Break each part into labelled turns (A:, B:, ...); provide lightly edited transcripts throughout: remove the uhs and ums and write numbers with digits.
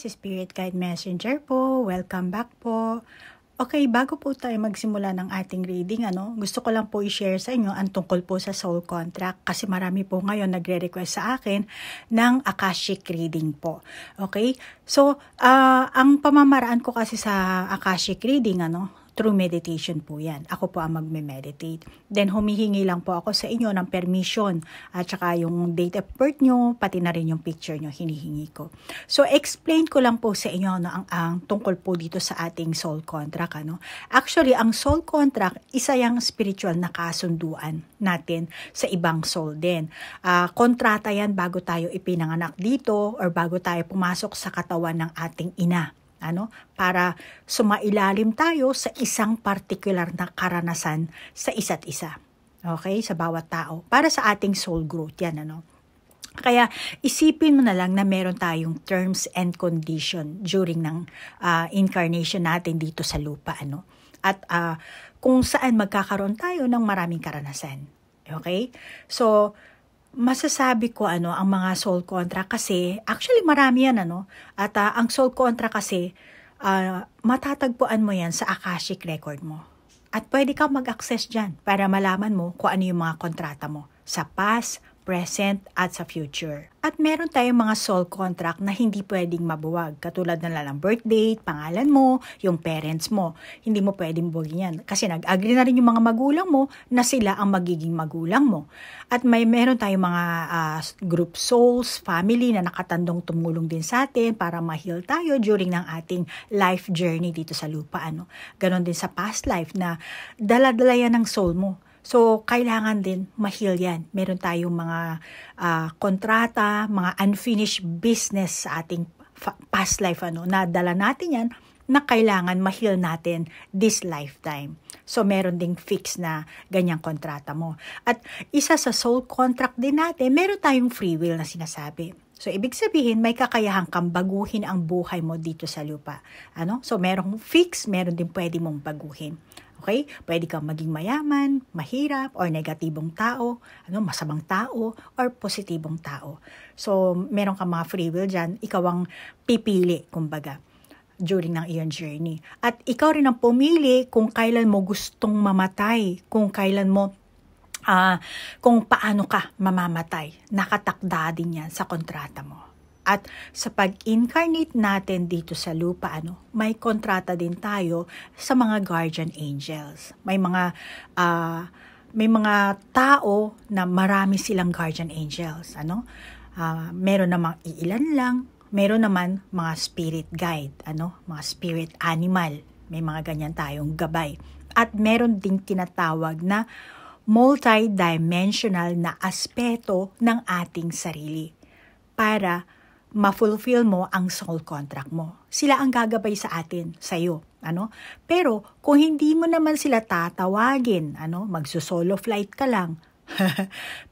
A: guys, Spirit Guide Messenger po. Welcome back po. Okay, bago po tayo magsimula ng ating reading, gusto ko lang po i-share sa inyo ang tungkol po sa soul contract kasi marami po ngayon nagre-request sa akin ng Akashic reading po. Okay? So, ang pamamaraan ko kasi sa Akashic reading, through meditation po yan. Ako po ang magme-meditate. Then, humihingi lang po ako sa inyo ng permission at saka yung date of birth nyo, pati na rin yung picture nyo, hinihingi ko. So, explain ko lang po sa inyo ang tungkol po dito sa ating soul contract. Actually, ang soul contract, isa yung spiritual na kasunduan natin sa ibang soul din. Kontrata yan bago tayo ipinanganak dito or bago tayo pumasok sa katawan ng ating ina. Para sumailalim tayo sa isang particular na karanasan sa isa't isa. Okay? Sa bawat tao. Para sa ating soul growth yan, Kaya isipin mo na lang na meron tayong terms and condition during ng incarnation natin dito sa lupa, At kung saan magkakaroon tayo ng maraming karanasan. Okay? So, masasabi ko ang mga soul contract kasi actually marami yan at ang soul contract kasi matatagpuan mo yan sa Akashic record mo at pwede kang mag-access dyan para malaman mo kung ano yung mga kontrata mo sa past, present at sa future. At meron tayong mga soul contract na hindi pwedeng mabuwag. Katulad na lang birth date, pangalan mo, yung parents mo. Hindi mo pwedeng buwagin yan. Kasi nag-agree na rin yung mga magulang mo na sila ang magiging magulang mo. At meron tayong mga group souls, family na nakatandong tumulong din sa atin para ma-heal tayo during ng ating life journey dito sa lupa. Ganon din sa past life na dala-dala yan ng soul mo. So, kailangan din ma-heal yan. Meron tayong mga kontrata, mga unfinished business sa ating past life, na dala natin yan na kailangan ma-heal natin this lifetime. So, meron ding fix na ganyang kontrata mo. At isa sa soul contract din natin, meron tayong free will na sinasabi. So, ibig sabihin, may kakayahan kang baguhin ang buhay mo dito sa lupa. So, merong fix, meron din pwede mong baguhin. Okay? Pwede kang maging mayaman, mahirap, or negatibong tao, masamang tao, or positibong tao. So, meron kang mga free will dyan, ikaw ang pipili, kumbaga, during ng iyong journey. At ikaw rin ang pumili kung kailan mo gustong mamatay, kung kailan mo, kung paano ka mamamatay. Nakatakda din yan sa kontrata mo. At sa pag-incarnate natin dito sa lupa, may kontrata din tayo sa mga guardian angels. May mga tao na marami silang guardian angels. Meron namang iilan lang, meron naman mga spirit guide, mga spirit animal. May mga ganyan tayong gabay. At meron ding tinatawag na multi-dimensional na aspeto ng ating sarili para ma-fulfill mo ang soul contract mo. Sila ang gagabay sa atin, sa'yo. Pero kung hindi mo naman sila tatawagin, magsusolo flight ka lang.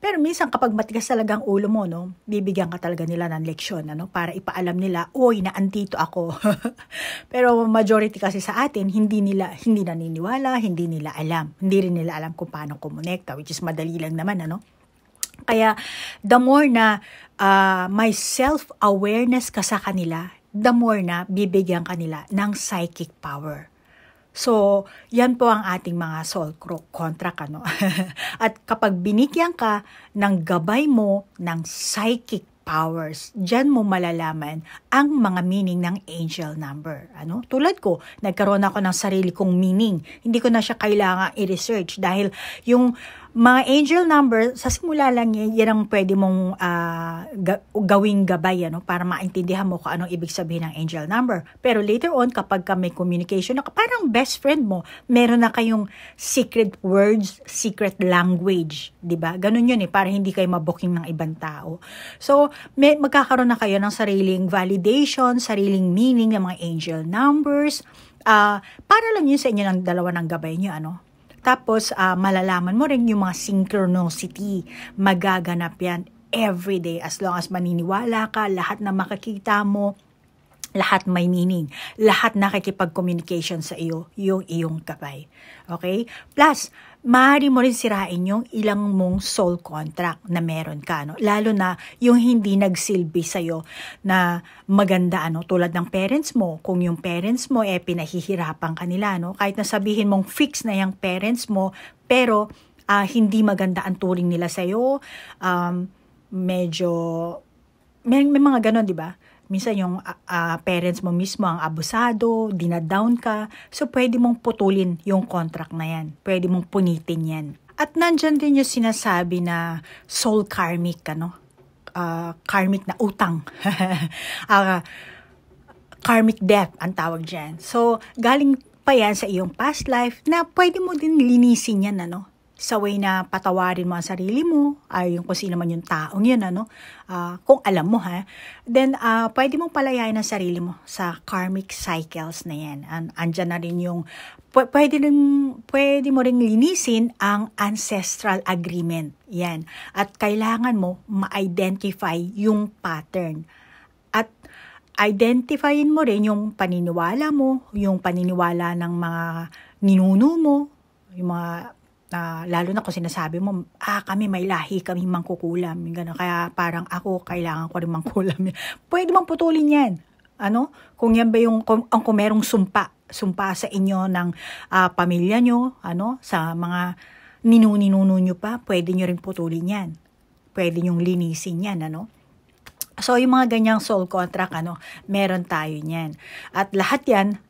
A: Pero minsan kapag matigas talaga ang ulo mo, bibigyan ka talaga nila ng leksyon, para ipaalam nila, oy, naandito ako. Pero majority kasi sa atin, hindi naniniwala, hindi nila alam. Hindi rin nila alam kung paano kumonekta, which is madali lang naman, Kaya, the more na may self-awareness ka sa kanila, the more na bibigyan kanila ng psychic power. So, yan po ang ating mga soul contract, At kapag binigyan ka ng gabay mo ng psychic powers, dyan mo malalaman ang mga meaning ng angel number. Tulad ko, nagkaroon ako ng sarili kong meaning. Hindi ko na siya kailangan i-research dahil yung mga angel number, sa simula lang yan ang pwede mong gawing gabay para maintindihan mo kung anong ibig sabihin ng angel number. Pero later on, kapag may communication, parang best friend mo, meron na kayong secret words, secret language. Diba? Ganun yun para hindi kayo mabuking ng ibang tao. So, magkakaroon na kayo ng sariling validation, sariling meaning ng mga angel numbers. Para lang yun sa inyo ng dalawa ng gabay nyo, Tapos, malalaman mo rin yung mga synchronicity. Magaganap yan everyday. As long as maniniwala ka, lahat na makikita mo, Lahat may meaning. Lahat nakikipag-communication sa iyo, yung iyong gabay. Okay? Plus, maaari mo rin sirain yung ilang mong soul contract na meron ka. No? Lalo na yung hindi nagsilbi sa'yo na maganda. Tulad ng parents mo. Kung yung parents mo, pinahihirapan ka nila. No? Kahit na sabihin mong fix na yung parents mo, pero hindi maganda ang turing nila sa'yo. Medyo, may mga ganon, di ba? Minsan yung parents mo mismo ang abusado, dinadown ka. So, pwede mong putulin yung contract na yan. Pwede mong punitin yan. At nandyan din yung sinasabi na soul karmic, karmic na utang. Karmic debt ang tawag dyan. So, galing pa yan sa iyong past life na pwede mo din linisin yan, sa way na patawarin mo ang sarili mo, yung kung sino man yung taong yun, kung alam mo, then pwede mong palayain ang sarili mo sa karmic cycles na yan. Andyan na rin yung, pwede mo rin linisin ang ancestral agreement. Yan. At kailangan mo ma-identify yung pattern. At identifyin mo rin yung paniniwala mo, yung paniniwala ng mga ninuno mo, yung mga lalo na kung sinasabi mo, kami may lahi, kami mangkukulam. Gano'n. Kaya parang ako, kailangan ko rin mangkulam. Pwede bang putulin yan? Kung yan ba kung merong sumpa sa inyo ng pamilya nyo, sa mga ninuno nyo pa, pwede nyo rin putulin yan. Pwede nyong linisin yan, So, yung mga ganyang soul contract, meron tayo niyan. At lahat yan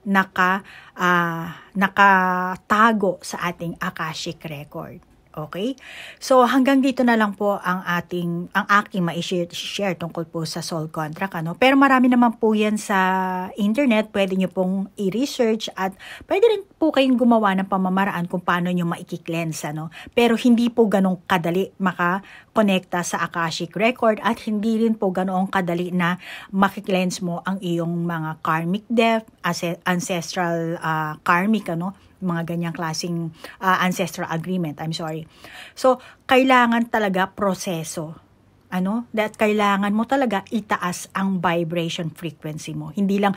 A: nakatago sa ating Akashic record. Okay? So, hanggang dito na lang po ang aking ma-share tungkol po sa soul contract. Pero marami naman po yan sa internet. Pwede nyo pong i-research at pwede rin po kayong gumawa ng pamamaraan kung paano nyo ma-cleanse. Pero hindi po ganong kadali makakonekta sa Akashic record at hindi rin po ganong kadali na makikleanse mo ang iyong mga karmic debt, ancestral karmic, mga ganyang klaseng ancestral agreement. So, kailangan talaga proseso. That kailangan mo talaga itaas ang vibration frequency mo. Hindi lang,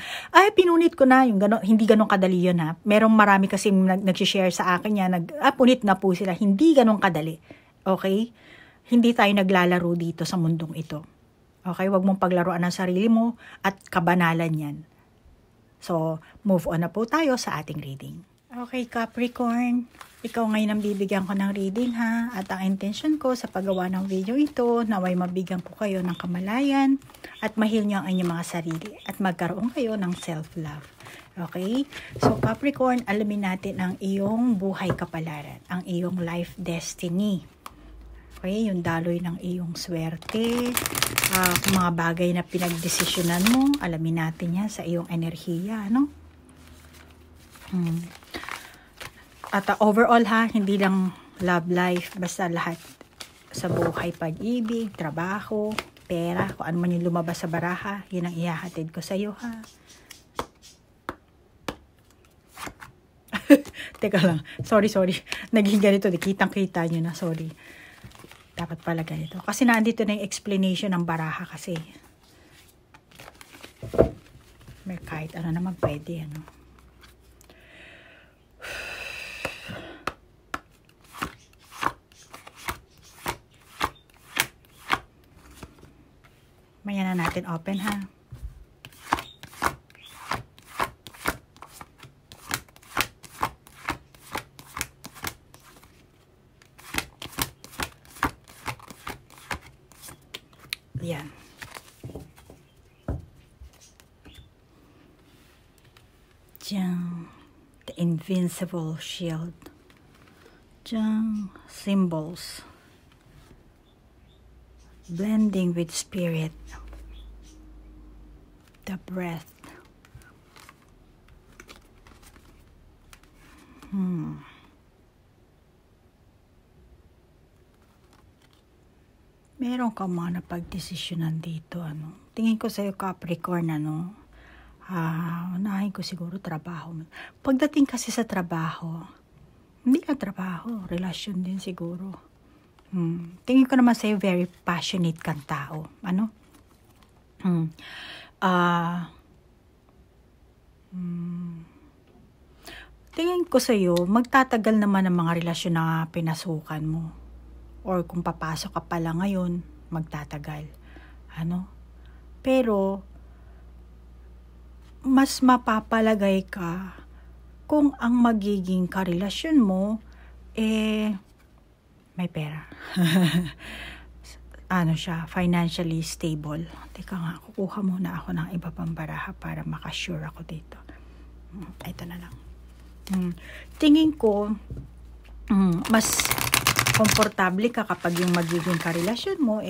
A: pinunit ko na, hindi ganun kadali yun Merong marami kasi nag-share sa akin yan, punit na po sila. Hindi ganun kadali. Okay? Hindi tayo naglalaro dito sa mundong ito. Okay? Huwag mong paglaruan ang sarili mo at kabanalan yan. So, move on na po tayo sa ating reading. Okay, Capricorn, ikaw ngayon ang bibigyan ko ng reading at ang intention ko sa paggawa ng video ito, naway mabigyan ko kayo ng kamalayan at mahil nyo ang inyong mga sarili at magkaroon kayo ng self-love. Okay? So, Capricorn, alamin natin ang iyong buhay kapalaran, ang iyong life destiny. Okay? Yung daloy ng iyong swerte, mga bagay na pinagdesisyonan mo, alamin natin yan sa iyong enerhiya, At overall hindi lang love life, basta lahat sa buhay, pag-ibig, trabaho, pera, kung ano man yung lumabas sa baraha, yun ang ihahatid ko sa iyo Teka lang, sorry. Naging ganito, kitang-kita nyo na, sorry. Dapat pala ganito. Kasi nandito na yung explanation ng baraha kasi. May kahit ano naman pwede, Maya na natin open Yan. Diyan, the invincible shield. Diyan, symbols. Blending with spirit, the breath. Meron ka mga napagdesisyonan dito, Tingin ko sa'yo, Capricorn, unahin ko siguro trabaho. Pagdating kasi sa trabaho, hindi lang trabaho, relasyon din siguro. Tingin ko naman sa'yo, very passionate kang tao. Tingin ko sa'yo, magtatagal naman ang mga relasyon na pinasukan mo. Or kung papasok ka pala ngayon, magtatagal. Pero, mas mapapalagay ka kung ang magiging karelasyon mo, may pera. Financially stable. Teka nga, kukuha muna ako ng iba pang baraha para makasure ako dito. Ito na lang. Tingin ko, mas komportable ka kapag yung magiging karelasyon mo,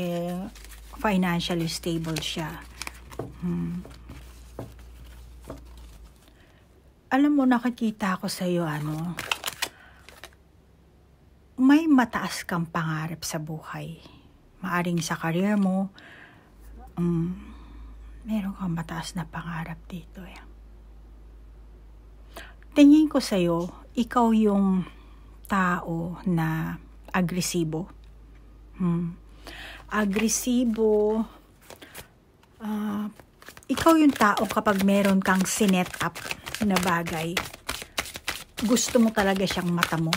A: financially stable siya. Alam mo, nakikita ko sa'yo, may mataas kang pangarap sa buhay. Maaring sa career mo, meron kang mataas na pangarap dito. Tingin ko sa'yo, ikaw yung tao na agresibo. Agresibo. Ikaw yung tao kapag meron kang sinet up na bagay, gusto mo talaga siyang mata mo.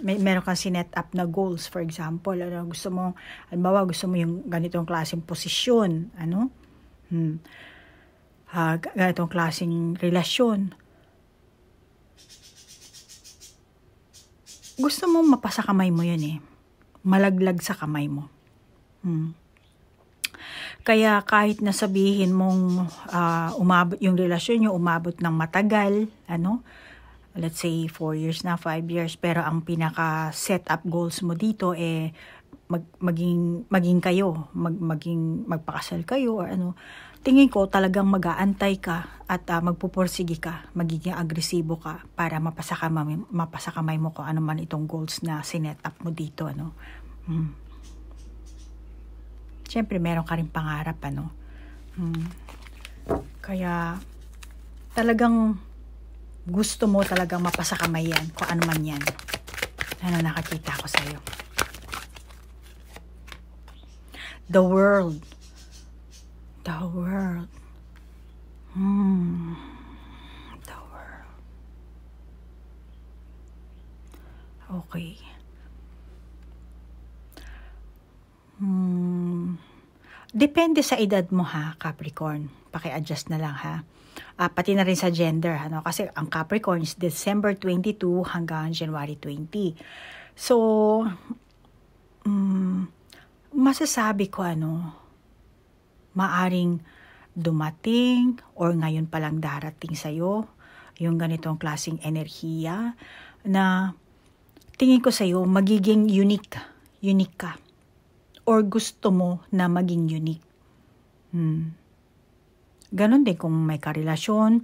A: Meron kang sinet up na goals, for example. Gusto mo yung ganitong klaseng posisyon. Ganitong klaseng relasyon. Gusto mo mapasa kamay mo yun malaglag sa kamay mo. Kaya kahit nasabihin mong umabot yung relasyon nyo, umabot ng matagal, let's say 4 years na, 5 years, pero ang pinaka set up goals mo dito maging kayo, magpakasal kayo or tingin ko talagang mag-aantay ka at magpupursige ka, magiging agresibo ka para mapasa kamay mo kung ano man itong goals na sinet up mo dito. Siyempre, meron ka rin pangarap, Kaya, talagang gusto mo talagang mapasa kamay yan, kung ano man yan. Nakakita ko sa'yo. The world. The world. The world. Okay. Depende sa edad mo Capricorn. Paki-adjust na lang pati na rin sa gender kasi ang Capricorn is December 22 hanggang January 20. So masasabi ko maaring dumating or ngayon pa lang darating sa'yo yung ganitong klaseng enerhiya na tingin ko sa'yo magiging unique ka or gusto mo na maging unique. Ganon din kung may karelasyon,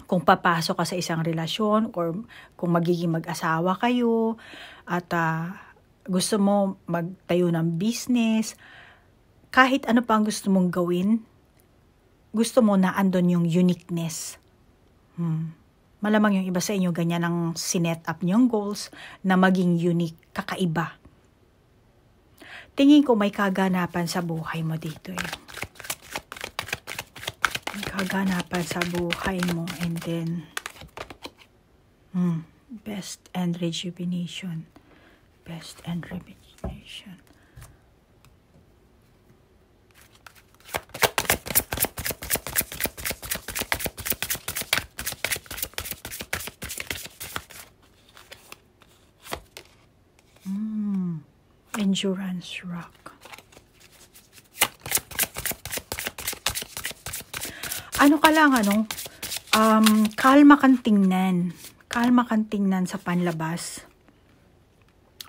A: kung papasok ka sa isang relasyon or kung magiging mag-asawa kayo at gusto mo magtayo ng business, kahit ano pa ang gusto mong gawin, gusto mo na andon yung uniqueness. Malamang yung iba sa inyo ganyan ang sinet up niyong goals na maging unique, kakaiba. Tingin ko may kaganapan sa buhay mo dito May kaganapan sa buhay mo and then best and rejuvenation. Best and rejuvenation. Endurance rock. Ka lang kalma kang tingnan. Kalma kang tingnan sa panlabas.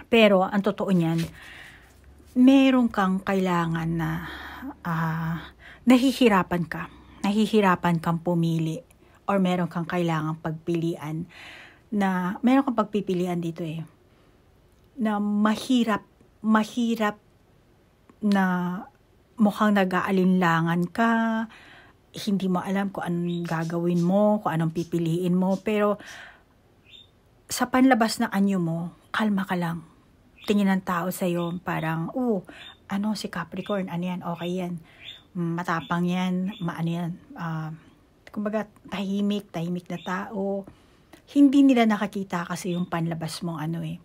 A: Pero ang totoo niyan, meron kang kailangan na nahihirapan kang pumili or meron kang kailangang pagpilian na meron kang pagpipilian dito na mahirap na mukhang nag-aalinlangan ka, hindi mo alam kung anong gagawin mo, kung anong pipiliin mo, pero sa panlabas ng anyo mo, kalma ka lang. Tingin ng tao sa'yo, parang, si Capricorn, ano yan, okay yan, matapang yan, kumbaga tahimik na tao. Hindi nila nakakita kasi yung panlabas mong ano eh.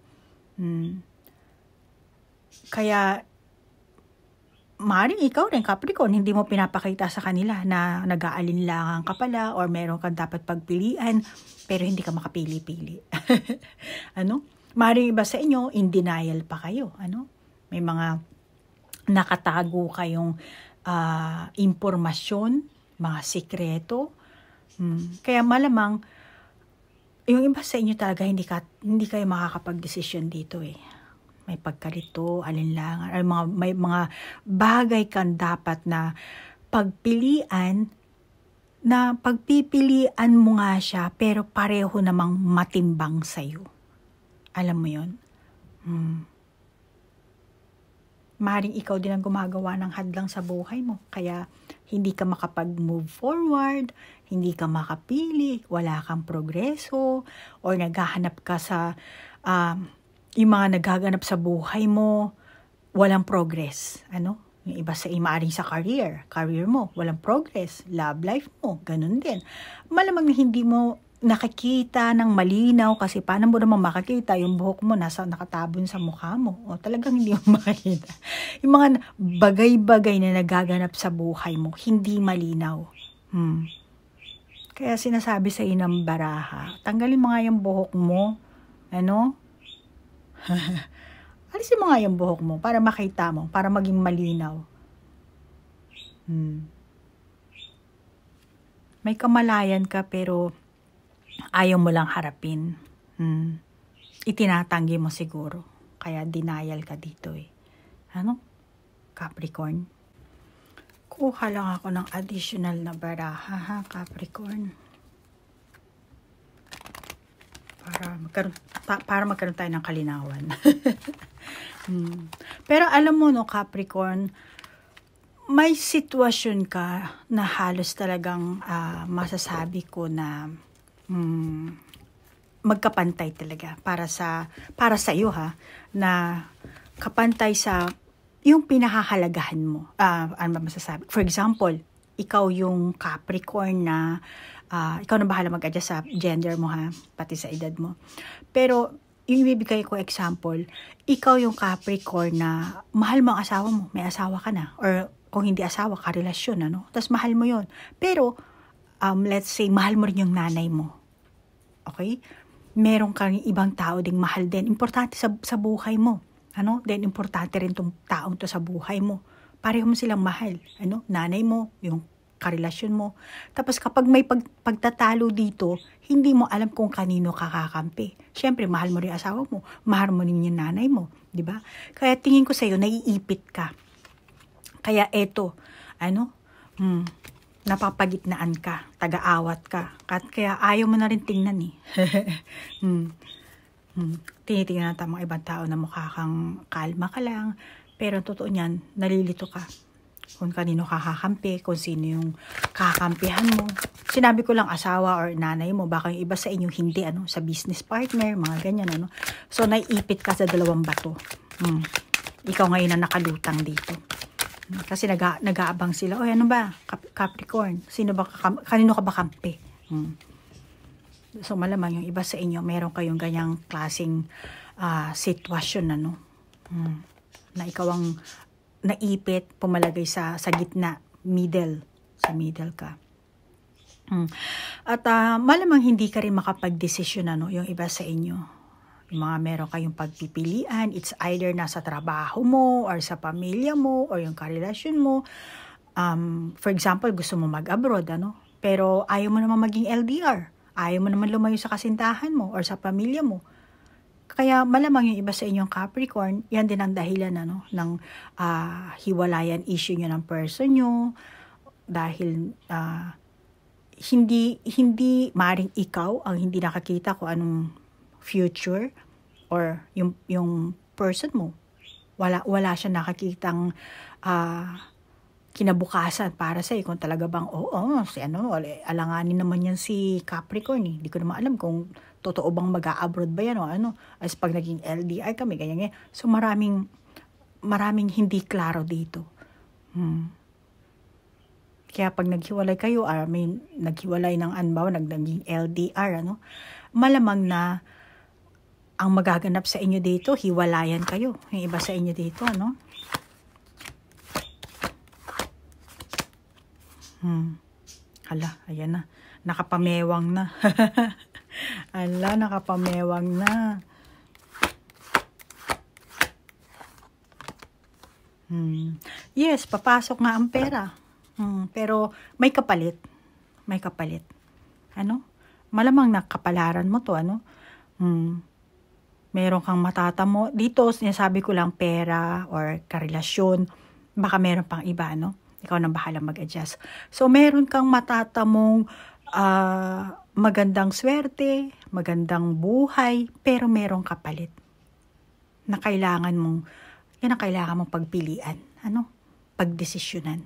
A: Kaya, maaaring ikaw rin, Capricorn, hindi mo pinapakita sa kanila na nag-aalinlangan ka pala or meron kang dapat pagpilian, pero hindi ka makapili-pili. Ano? Maaaring iba sa inyo, in denial pa kayo. Ano? May mga nakatago kayong impormasyon, mga sikreto. Kaya malamang, yung iba sa inyo talaga hindi kayo makakapag-desisyon dito eh. May pagkalito, alinlangan, or may mga bagay kang dapat na pagpilian, na pagpipilian mo nga siya, pero pareho namang matimbang sa'yo. Alam mo yun? Maaaring ikaw din ang gumagawa ng hadlang sa buhay mo. Kaya hindi ka makapag-move forward, hindi ka makapili, wala kang progreso, or naghahanap ka sa, yung mga naghahanap sa buhay mo, walang progress. Ano? Yung iba sa maaaring sa career mo, walang progress. Love life mo, ganun din. Malamang hindi mo nakikita ng malinaw kasi paano mo naman makakita yung buhok mo nakatabon sa mukha mo o talagang hindi mo makikita. Yung mga bagay-bagay na nagaganap sa buhay mo, hindi malinaw. Kaya sinasabi sa inang baraha, tanggalin mo nga yung buhok mo, ano? Alisin mo nga yung buhok mo para makita mo, para maging malinaw. May kamalayan ka pero ayaw mo lang harapin. Itinatanggi mo siguro. Kaya denial ka dito eh. Ano? Capricorn. Kuha lang ako ng additional na baraha ha, Capricorn. Para magkaroon tayo ng kalinawan. Pero alam mo no, Capricorn, may sitwasyon ka na halos talagang masasabi ko na magkapantay talaga para sa iyo ha, na kapantay sa yung pinahahalagahan mo. Ano ba masasabi? For example, ikaw yung Capricorn na ikaw na bahala mag-adjust sa gender mo ha, pati sa edad mo. Pero yung ibibigay ko example, ikaw yung Capricorn na mahal mo ang asawa mo, may asawa ka na, or kung hindi asawa, karelasyon, ano? Tapos mahal mo yon. Pero let's say mahal mo rin yung nanay mo. Okay? Meron kang ibang tao ding mahal din. Importante sa buhay mo. Ano? Then, importante rin tong taong to sa buhay mo. Pareho mo silang mahal. Ano? Nanay mo, yung karelasyon mo. Tapos, kapag may pagtatalo dito, hindi mo alam kung kanino kakakampi. Siyempre, mahal mo rin asawa mo. Mahal mo rin yung nanay mo. Diba? Kaya tingin ko sa'yo, naiipit ka. Kaya eto, napapagitnaan ka, taga-awat ka. Kaya ayaw mo na rin tingnan eh. Tinitingnan natin mga ibang tao na mukha kang kalma ka lang. Pero totoo niyan, nalilito ka. Kung kanino kakakampi, kung sino yung kakampihan mo. Sinabi ko lang asawa or nanay mo, baka yung iba sa inyo hindi, sa business partner, mga ganyan, So, naiipit ka sa dalawang bato. Ikaw ngayon na nakalutang dito. Kasi nag-aabang sila. O, ano ba? Capricorn. Kanino ka ba kampi? So, malamang yung iba sa inyo, meron kayong ganyang klaseng sitwasyon, na ikaw ang naipit, pumalagay sa gitna, sa middle ka. At malamang hindi ka rin makapag-desisyon, yung iba sa inyo. Yung mga meron kayong pagpipilian, it's either nasa trabaho mo, or sa pamilya mo, or yung karelasyon mo. For example, gusto mo mag-abroad, pero ayaw mo naman maging LDR. Ayaw mo naman lumayo sa kasintahan mo, or sa pamilya mo. Kaya malamang yung iba sa inyong Capricorn, yan din ang dahilan ng hiwalayan issue nyo ng person nyo. Dahil hindi maring ikaw ang hindi nakakita kung anong future or yung person mo. Wala siya nakakitang kinabukasan para sa'yo kung talaga bang alanganin naman yan si Capricorn eh. Hindi ko naman alam kung totoo bang mag-a-abroad ba yan o as pag naging LDR kami ganyan. So maraming hindi klaro dito. Kaya pag naghiwalay kayo, naghiwalay ng naging LDR, malamang na ang magaganap sa inyo dito, hiwalayan kayo. Yung iba sa inyo dito, Hala, ayan na. Nakapamewang na. Hala, nakapamewang na. Yes, papasok nga ang pera. Pero may kapalit. May kapalit. Malamang nakapalaran mo to, Meron kang matatamo. Dito, sinasabi ko lang pera or karelasyon. Baka meron pang iba, Ikaw nang bahala mag-adjust. So, meron kang matatamong magandang swerte, magandang buhay, pero merong kapalit na kailangan mong pagpilian. Pagdesisyonan.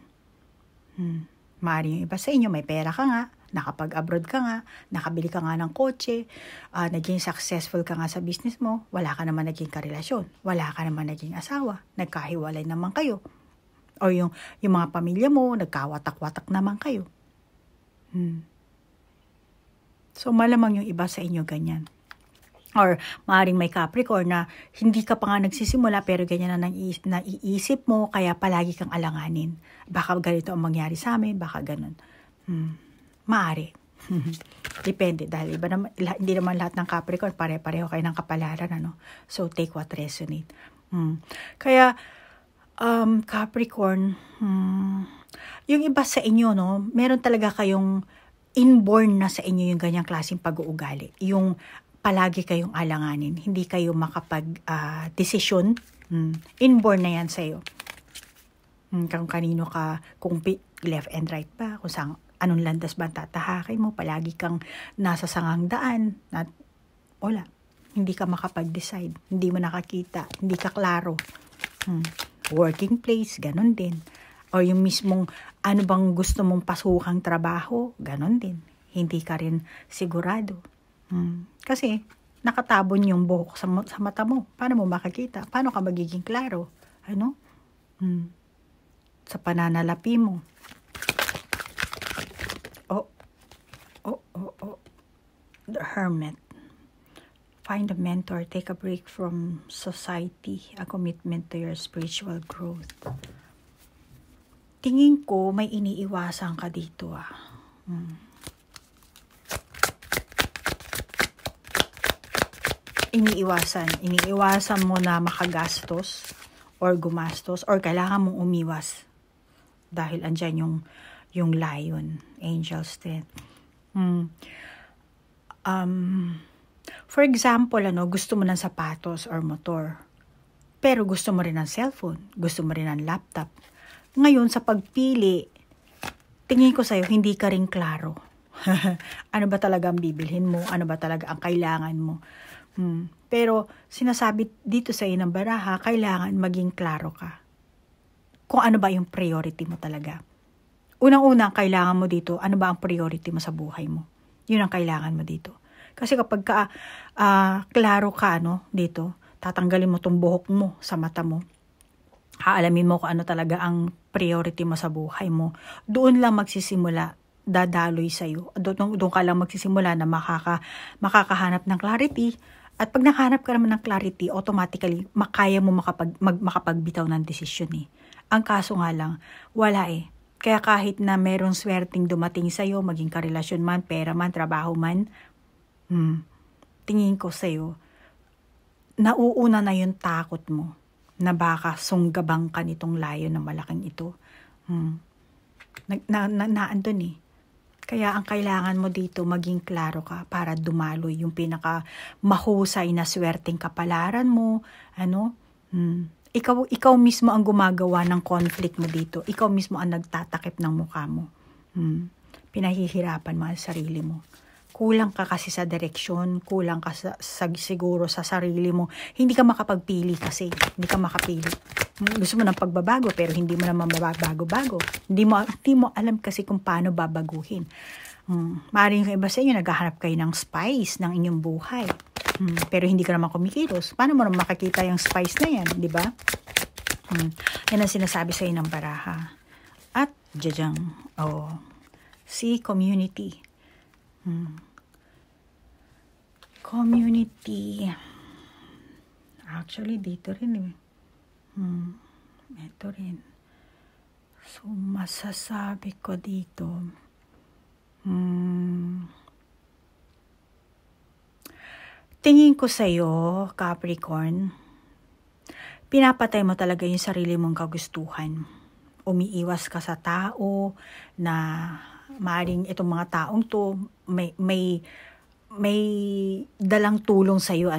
A: Maaaring yung iba sa inyo, may pera ka nga, nakapag-abroad ka nga, nakabili ka nga ng kotse, naging successful ka nga sa business mo, wala ka naman naging karelasyon, wala ka naman naging asawa, nagkahiwalay naman kayo. O yung mga pamilya mo, nagkawatak-watak naman kayo. So, malamang yung iba sa inyo ganyan. Or maaaring may Capricorn na hindi ka pa nga nagsisimula pero ganyan na naiisip mo kaya palagi kang alanganin. Baka ganito ang mangyari sa amin, baka ganun. Maaari. Depende dahil hindi naman lahat ng Capricorn pare-pareho kayo ng kapalaran. So take what resonate. Kaya Capricorn, yung iba sa inyo, meron talaga kayong inborn na sa inyo yung ganyang klaseng pag-uugali. Yung palagi kayong alanganin, hindi kayo makapag-desisyon. Inborn na yan sa'yo. Kung kanino ka, kung left and right ba, kung saan, anong landas ba tatahakin mo, palagi kang nasa sangang daan, wala. Hindi ka makapag-decide, hindi mo nakakita, hindi ka klaro. Working place, ganun din. O yung mismong, ano bang gusto mong pasukang trabaho, ganun din. Hindi ka rin sigurado. Kasi nakatabon yung buhok sa mata mo. Paano mo makikita? Paano ka magiging klaro? Sa pananalapi mo. The Hermit. Find a mentor. Take a break from society. A commitment to your spiritual growth. Tingin ko may iniiwasan ka dito. Iniiwasan mo na makagastos or gumastos or kailangan mong umiwas dahil andyan yung lion, angel strength. For example, gusto mo ng sapatos or motor, pero gusto mo rin ng cellphone, gusto mo rin ng laptop. Ngayon, sa pagpili, tingin ko sa'yo, hindi ka rin klaro. Ano ba talaga ang bibilhin mo? Ano ba talaga ang kailangan mo? Pero sinasabi dito sa inang baraha, kailangan maging klaro ka. Kung ano ba yung priority mo talaga. Unang-unang kailangan mo dito, ano ba ang priority mo sa buhay mo? Yun ang kailangan mo dito. Kasi kapag klaro ka dito, tatanggalin mo tong buhok mo sa mata mo. Haalamin mo kung ano talaga ang priority mo sa buhay mo. Doon lang magsisimula, dadaloy sa'yo. Doon ka lang magsisimula na makakahanap ng clarity. At pag nakahanap ka naman ng clarity, automatically, makaya mo makapagbitaw ng desisyon Ang kaso nga lang, wala Kaya kahit na merong swerteng dumating sa'yo, maging karelasyon man, pera man, trabaho man, tingin ko sa'yo, nauuna na yung takot mo na baka sunggabang ka nitong layo na malaking ito. Naandun Kaya ang kailangan mo dito, maging klaro ka para dumaloy yung pinaka mahusay na swerteng kapalaran mo. Ikaw mismo ang gumagawa ng conflict mo dito. Ikaw mismo ang nagtatakip ng mukha mo. Pinahihirapan mo ang sarili mo. Kulang ka kasi sa direksyon, kulang ka siguro sa sarili mo. Hindi ka makapagpili kasi. Hindi ka makapili. Gusto mo ng pagbabago pero hindi mo naman mababago-bago. Hindi mo alam kasi kung paano babaguhin. Maaaring yung iba sa inyo, naghahanap kayo ng spice ng inyong buhay. Pero hindi ka naman kumikilos. Paano mo naman makikita yung spice na yan, di ba? Yan ang sinasabi sa inyo ng baraha. At Diyan. Oh. See, community. Community. Actually, dito rin eh. Ito rin. So, masasabi ko dito. Tingin ko sa'yo, Capricorn, pinapatay mo talaga yung sarili mong kagustuhan. Umiiwas ka sa tao na maaring itong mga taong to may dalang tulong sa'yo,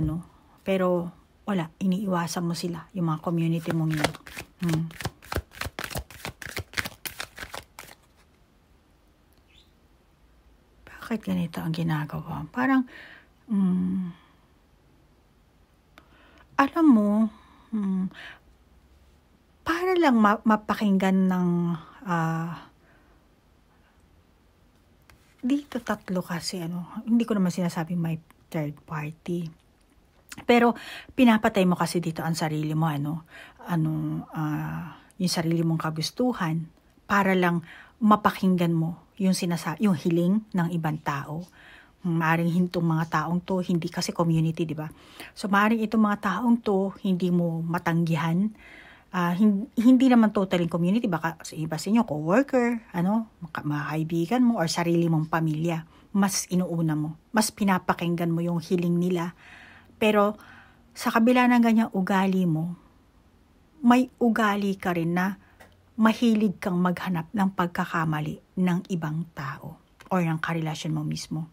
A: pero wala, iniiwasan mo sila, yung mga community mong yun. Bakit ganito ang ginagawa? Parang, alam mo, para lang mapakinggan ng, dito tatlo kasi, hindi ko naman sinasabing may third party. Pero, pinapatay mo kasi dito ang sarili mo, yung sarili mong kagustuhan, para lang mapakinggan mo yung hiling ng ibang tao. Maaring itong mga taong to, hindi kasi community, di ba? So, maaring itong mga taong to, hindi mo matanggihan. Hindi naman totally community, baka iba sa inyo, co-worker, mga kaibigan mo, or sarili mong pamilya. Mas inuuna mo, mas pinapakinggan mo yung hiling nila. Pero, sa kabila ng ganyang ugali mo, may ugali ka rin na mahilig kang maghanap ng pagkakamali ng ibang tao or ng karelasyon mo mismo.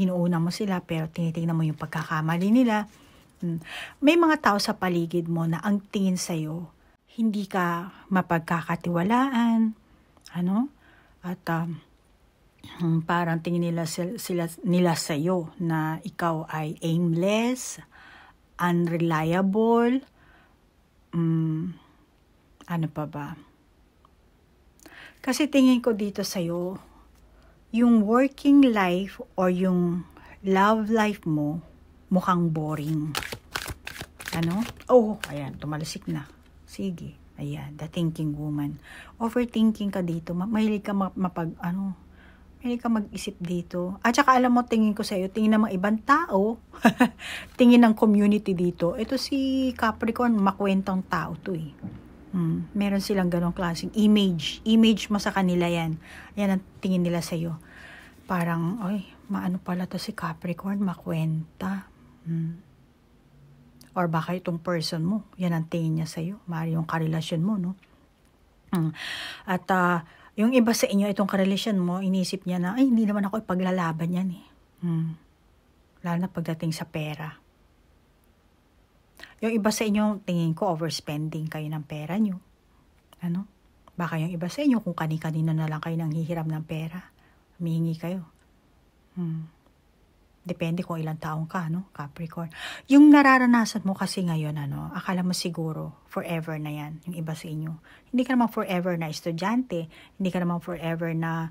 A: Inuuna mo sila pero tinitingnan mo yung pagkakamali nila. May mga tao sa paligid mo na ang tingin sa'yo, hindi ka mapagkakatiwalaan, at parang tingin nila sa'yo na ikaw ay aimless, unreliable, ano pa ba? Kasi tingin ko dito sa'yo, yung working life or yung love life mo, mukhang boring. Ayan, tumalasik na. Sige, ayan, the thinking woman. Overthinking ka dito, mahilig ka mahilig ka mag-isip dito. At saka alam mo, tingin ko sa'yo, tingin ng mga ibang tao, tingin ng community dito, ito si Capricorn, makwentang tao to eh. Meron silang ganong klaseng image mo sa kanila yan. Yan ang tingin nila sa'yo. Parang, maano pala to si Capricorn, makwenta. Or baka itong person mo, yan ang tingin niya sa'yo. Maaari yung karelasyon mo, no? At yung iba sa inyo, itong karelasyon mo, inisip niya na, hindi naman ako ipaglalaban yan eh. Lalo na pagdating sa pera. Yung iba sa inyo, tingin ko, overspending kayo ng pera nyo. Baka yung iba sa inyo, kung kani-kanino na lang kayo nang hihiram ng pera, humihingi kayo. Depende kung ilang taong ka, Capricorn. Yung nararanasan mo kasi ngayon, akala mo siguro, forever na yan, yung iba sa inyo. Hindi ka naman forever na estudyante, hindi ka naman forever na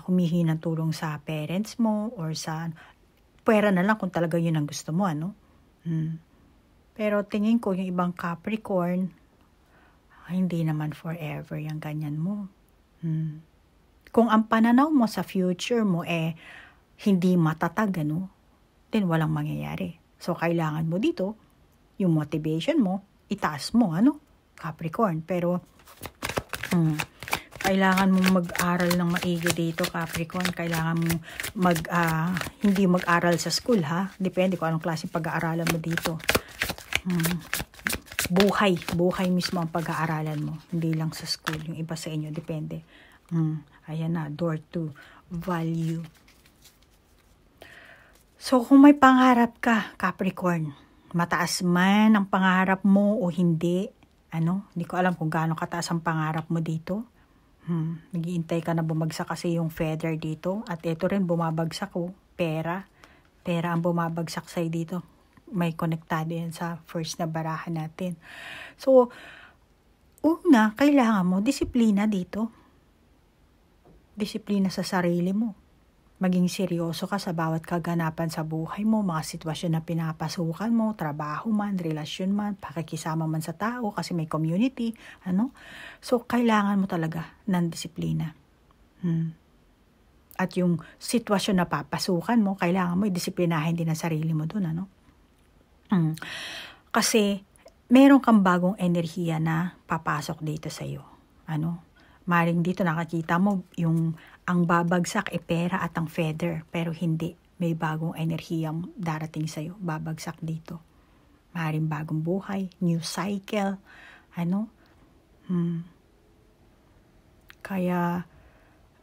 A: humihingi ng tulong sa parents mo, or sa pera na lang kung talaga yun ang gusto mo, Pero tingin ko yung ibang Capricorn, hindi naman forever yung ganyan mo. Kung ang pananaw mo sa future mo hindi matatag, then walang mangyayari. So, kailangan mo dito, yung motivation mo, itaas mo, Capricorn. Pero, kailangan mo mag-aral ng maigi dito, Capricorn. Kailangan mo hindi mag-aral sa school, ha? Depende kung anong klaseng pag-aaralan mo dito. Buhay mismo ang pag-aaralan mo. Hindi lang sa school. Yung iba sa inyo, depende. Ayan na, door to value. So, kung may pangarap ka, Capricorn, mataas man ang pangarap mo o hindi, hindi ko alam kung gaano kataas ang pangarap mo dito. Nag-iintay ka na bumagsak kasi yung feather dito. At ito rin, bumabagsak pera. Pera ang bumabagsak sa'yo dito. May konektado yan sa first na barahan natin. So, una, kailangan mo disiplina dito. Disiplina sa sarili mo. Maging seryoso ka sa bawat kaganapan sa buhay mo, mga sitwasyon na pinapasukan mo, trabaho man, relasyon man, pakikisama man sa tao kasi may community, ano? So, kailangan mo talaga ng disiplina. At yung sitwasyon na papasukan mo, kailangan mo i-disiplinahin din ang sarili mo dun, ano? Kasi, meron kang bagong enerhiya na papasok dito sa'yo, ano? Maring dito nakakita mo yung ang babagsak pera at ang feather, pero hindi. May bagong enerhiyang darating sa'yo, babagsak dito. Maring bagong buhay, new cycle, ano? Kaya,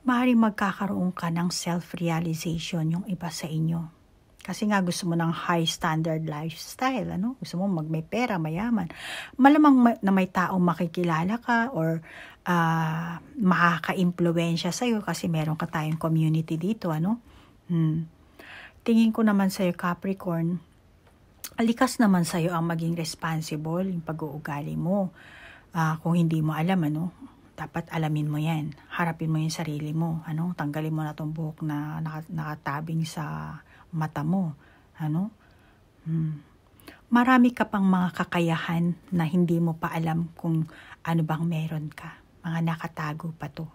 A: maring magkakaroon ka ng self-realization yung iba sa inyo. Kasi nga gusto mo ng high standard lifestyle, ano? Gusto mo may pera, mayaman. Malamang na may taong makikilala ka or makaka-impluwensya sa'yo kasi meron ka tayong community dito, ano? Tingin ko naman sa'yo, Capricorn, likas naman sa'yo ang maging responsible, yung pag-uugali mo. Kung hindi mo alam, ano? Dapat alamin mo yan. Harapin mo yung sarili mo, ano? Tanggalin mo na tong buhok na nakatabing sa mata mo, ano? Marami ka pang mga kakayahan na hindi mo pa alam kung ano bang meron ka. Mga nakatago pa to.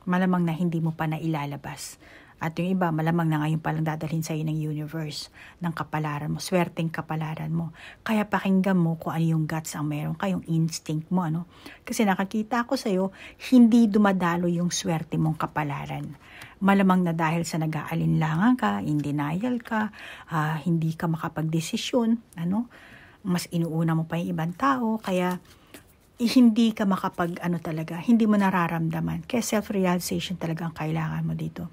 A: Malamang na hindi mo pa nailalabas. At yung iba, malamang na ngayon palang dadalhin sa'yo ng universe, ng kapalaran mo, swerteng kapalaran mo. Kaya pakinggan mo kung ano yung guts ang meron ka, yung instinct mo, ano? Kasi nakakita ko sa'yo, hindi dumadalo yung swerte mong kapalaran. Malamang na dahil sa nag-aalinlangan ka, in denial ka, hindi ka makapagdesisyon, ano? Mas inuuna mo pa yung ibang tao, kaya hindi ka hindi mo nararamdaman. Kaya self-realization talaga ang kailangan mo dito.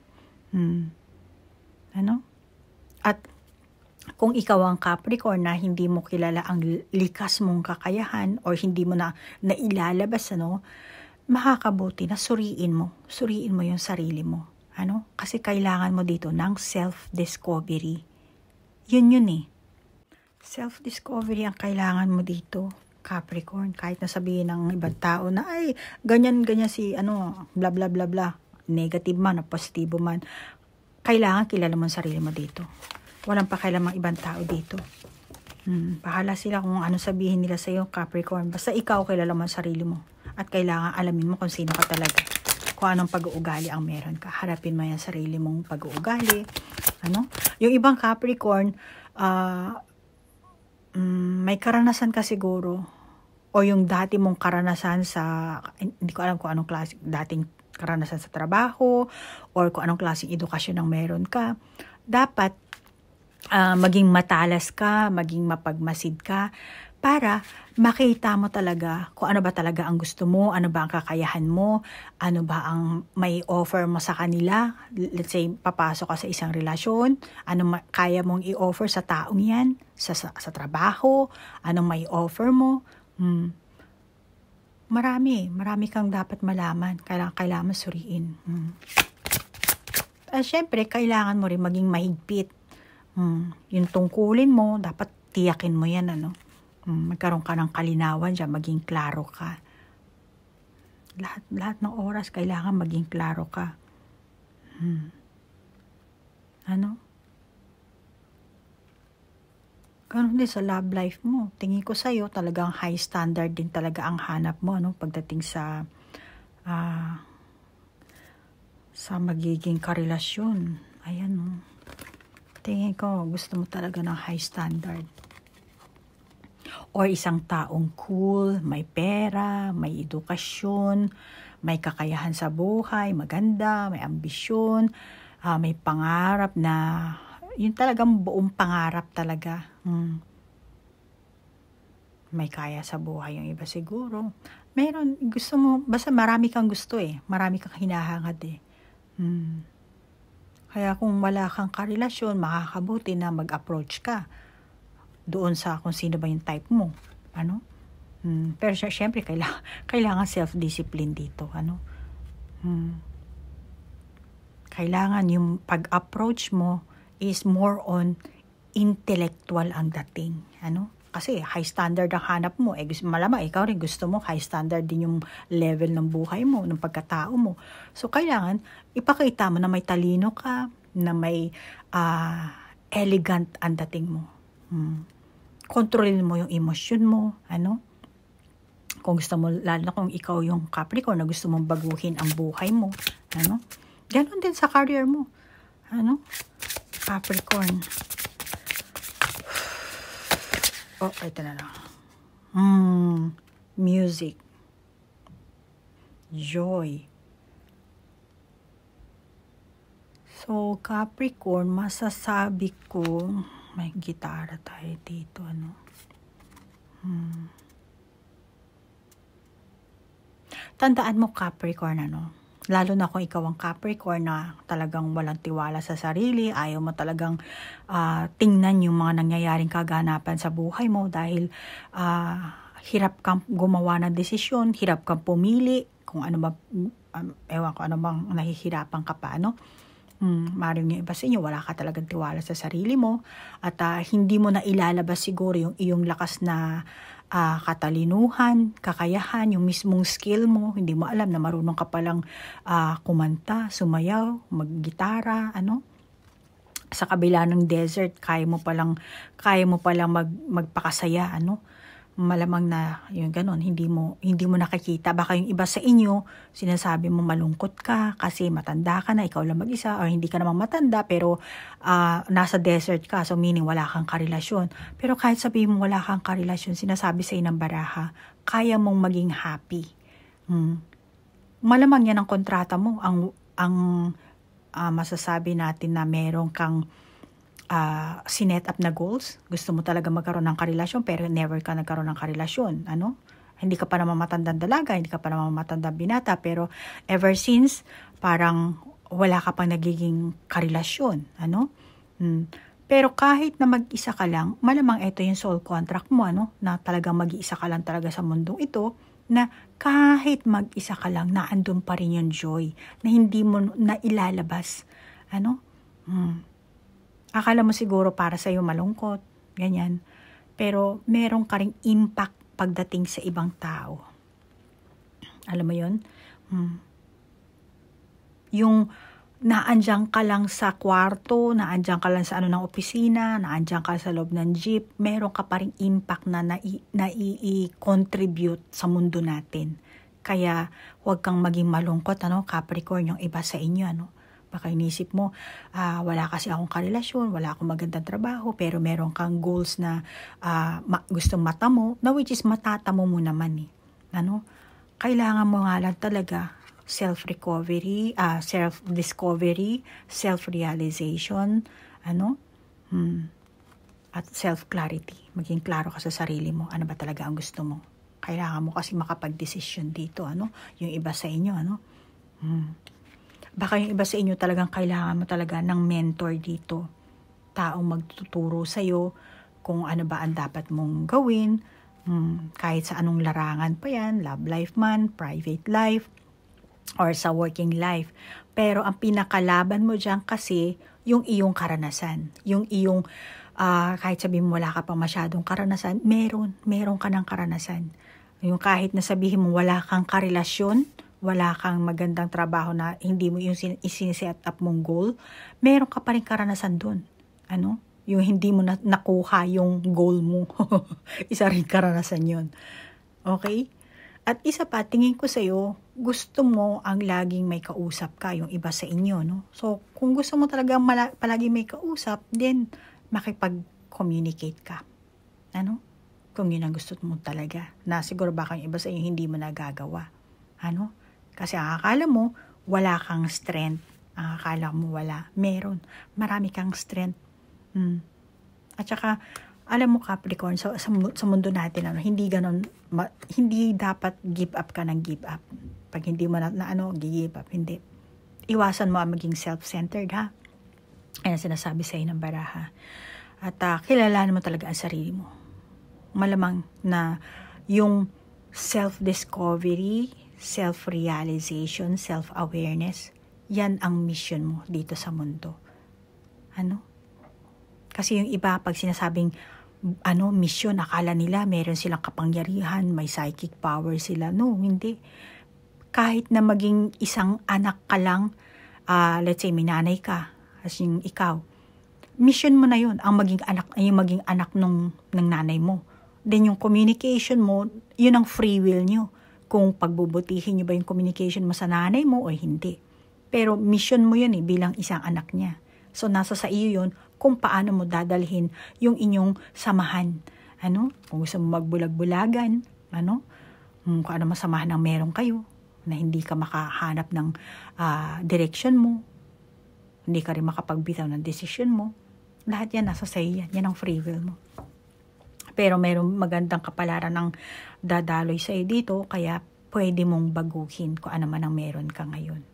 A: Ano? At kung ikaw ang Capricorn na hindi mo kilala ang likas mong kakayahan or hindi mo na nailalabas, ano, makakabuti na suriin mo yung sarili mo, ano? Kasi kailangan mo dito ng self-discovery. Yun eh. Self-discovery ang kailangan mo dito, Capricorn. Kahit na sabihin ng ibang tao na ay ganyan si bla bla bla bla, negative man o positibo man, kailangan kilala mo ang sarili mo dito. Walang pakialam ang ibang tao dito. Bahala sila kung ano sabihin nila sa iyo, Capricorn. Basta ikaw kilala mo ang sarili mo. At kailangan alamin mo kung sino ka talaga. Kung anong pag-uugali ang meron ka. Harapin mo yung sarili mong pag-uugali. Ano? Yung ibang Capricorn, may karanasan ka siguro. O yung dati mong karanasan sa, hindi ko alam kung anong klase, dating karanasan sa trabaho or kung anong klaseng edukasyon ang meron ka, dapat maging matalas ka, maging mapagmasid ka para makita mo talaga kung ano ba talaga ang gusto mo, ano ba ang kakayahan mo, ano ba ang may offer mo sa kanila. Let's say, papasok ka sa isang relasyon, ano kaya mong i-offer sa taong yan, sa trabaho, anong may offer mo. Marami kang dapat malaman. Kailangan suriin. At syempre, kailangan mo rin maging mahigpit. Yung tungkulin mo, dapat tiyakin mo yan, ano? Magkaroon ka ng kalinawan dyan, maging klaro ka. Lahat ng oras, kailangan maging klaro ka. Ano? Ganun din sa love life mo. Tingin ko sa'yo, talagang high standard din talaga ang hanap mo, no? Pagdating sa magiging karelasyon. Ayan, no? Tingin ko, gusto mo talaga ng high standard. Or isang taong cool, may pera, may edukasyon, may kakayahan sa buhay, maganda, may ambisyon, may pangarap na yun talagang buong pangarap talaga. May kaya sa buhay yung iba siguro. Meron, gusto mo, basta marami kang gusto eh. Marami kang hinahangad eh. Kaya kung wala kang karelasyon, makakabuti na mag-approach ka doon sa kung sino ba yung type mo. Ano? Pero syempre, kailangan self-discipline dito. Ano? Kailangan yung pag-approach mo is more on intellectual ang dating. Ano? Kasi high standard ang hanap mo. Malamang ikaw rin gusto mo high standard din yung level ng buhay mo, ng pagkatao mo. So, kailangan ipakita mo na may talino ka, na may elegant ang dating mo. Kontrolin mo yung emosyon mo, kung gusto mo, lalo na kung ikaw yung Capricorn na gusto mong baguhin ang buhay mo, ganon din sa career mo, Capricorn. Oh, ito na lang. Music. Joy. So, Capricorn, masasabi ko, may gitara tayo dito, Tandaan mo, Capricorn, lalo na kung ikaw ang Capricorn na talagang walang tiwala sa sarili, ayaw mo talagang tingnan yung mga nangyayaring kaganapan sa buhay mo dahil hirap kang gumawa ng desisyon, hirap kang pumili, kung ano ba, ewan ko ano bang nahihirapan ka pa, maaaring yung iba sa inyo, wala ka talagang tiwala sa sarili mo at hindi mo na ilalabas siguro yung iyong lakas na katalinuhan, kakayahan, yung mismong skill mo, hindi mo alam na marunong ka palang kumanta, sumayaw, maggitara, sa kabila ng desert, kaya mo palang magpakasaya, malamang na yung ganon, hindi mo nakikita. Baka yung iba sa inyo, sinasabi mo malungkot ka kasi matanda ka na, ikaw lang mag-isa, or hindi ka namang matanda pero nasa desert ka, so meaning wala kang karelasyon. Pero kahit sabihin mo wala kang karelasyon, sinasabi sa'yo ng baraha, kaya mong maging happy. Malamang yan ang kontrata mo, ang masasabi natin na meron kang sinet up na goals. Gusto mo talaga magkaroon ng karelasyon pero never ka nagkaroon ng karelasyon. Hindi ka pa naman matandang dalaga, hindi ka pa naman matandang binata, pero ever since, parang wala ka pang nagiging karelasyon. Pero kahit na mag-isa ka lang, malamang ito yung soul contract mo, na talagang mag-iisa ka lang talaga sa mundong ito, na kahit mag-isa ka lang, naandun pa rin yung joy, na hindi mo na ilalabas. Akala mo siguro para sa'yo malungkot, ganyan. Pero meron ka ring impact pagdating sa ibang tao. Alam mo yun? Yung naandyan ka lang sa kwarto, naandyan ka lang sa ng opisina, naandyan ka sa loob ng jeep, meron ka pa ring impact na i-contribute sa mundo natin. Kaya huwag kang maging malungkot, Capricorn, yung iba sa inyo, Baka inisip mo, wala kasi akong karelasyon, wala akong magandang trabaho, pero meron kang goals na gustong mata mo, na which is matatamo mo naman. Kailangan mo nga lang talaga self-recovery, self-discovery, self-realization, at self-clarity. Maging klaro ka sa sarili mo, ano ba talaga ang gusto mo. Kailangan mo kasi makapag-desisyon dito, yung iba sa inyo, Baka yung iba sa inyo talagang kailangan mo talaga ng mentor dito. Taong magtuturo sa'yo kung ano ba ang dapat mong gawin. Kahit sa anong larangan pa yan, love life man, private life, or sa working life. Pero ang pinakalaban mo dyan kasi yung iyong karanasan. Yung iyong, kahit sabihin mo wala ka pa masyadong karanasan, meron ka ng karanasan. Yung kahit na sabihin mo wala kang karelasyon, wala kang magandang trabaho na hindi mo yung isiset up mong goal, meron ka pa rin karanasan dun. Yung hindi mo nakuha yung goal mo. Isa rin karanasan yun. Okay? At isa pa, tingin ko sa'yo, gusto mo ang laging may kausap ka, yung iba sa inyo, So, kung gusto mo talaga palagi may kausap, then makipag-communicate ka. Kung yun ang gusto mo talaga. Na siguro baka yung iba sa inyo hindi mo nagagawa. Kasi ang akala mo, wala kang strength. Ang akala mo wala. Meron. Marami kang strength. At saka, alam mo Capricorn, sa mundo natin, hindi ganon, hindi dapat give up ka ng give up. Pag hindi mo give up, hindi. Iwasan mo ang maging self-centered, ha? Ayan sinasabi sa'yo ng baraha. At kilalanin mo talaga ang sarili mo. Malamang na yung self-discovery, self-realization, self-awareness, yan ang mission mo dito sa mundo. Kasi yung iba, pag sinasabing mission. Akala nila meron silang kapangyarihan, may psychic power sila. No, hindi. Kahit na maging isang anak ka lang, let's say may nanay ka, as yung ikaw, mission mo na yun, ang maging anak ng nanay mo. Then yung communication mo, yun ang free will nyo. Kung pagbubutihin nyo ba yung communication mo sa nanay mo o hindi. Pero mission mo yun bilang isang anak niya. So nasa sa iyo yun kung paano mo dadalhin yung inyong samahan. Kung gusto mo magbulag-bulagan, kung ano masamahan ang meron kayo, na hindi ka makahanap ng direction mo, hindi ka rin makapagbitaw ng decision mo. Lahat yan nasa sa iyo yan. Yan ang free will mo. Pero merong magandang kapalaran ng dadaloy sa iyo dito, kaya pwede mong baguhin kung ano man ang meron ka ngayon.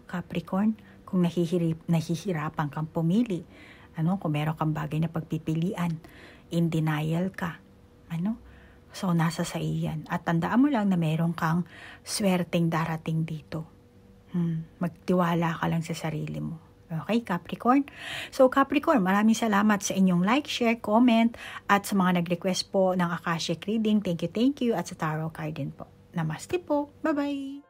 A: Capricorn, kung nahihirapan kang pumili, kung meron kang bagay na pagpipilian, in denial ka, so nasa sa iyo yan. At tandaan mo lang na meron kang swerteng darating dito. Magtiwala ka lang sa sarili mo. Okay, Capricorn? So, Capricorn, maraming salamat sa inyong like, share, comment, at sa mga nag-request po ng Akashic reading. Thank you. At sa tarot card din po. Namaste po. Bye-bye!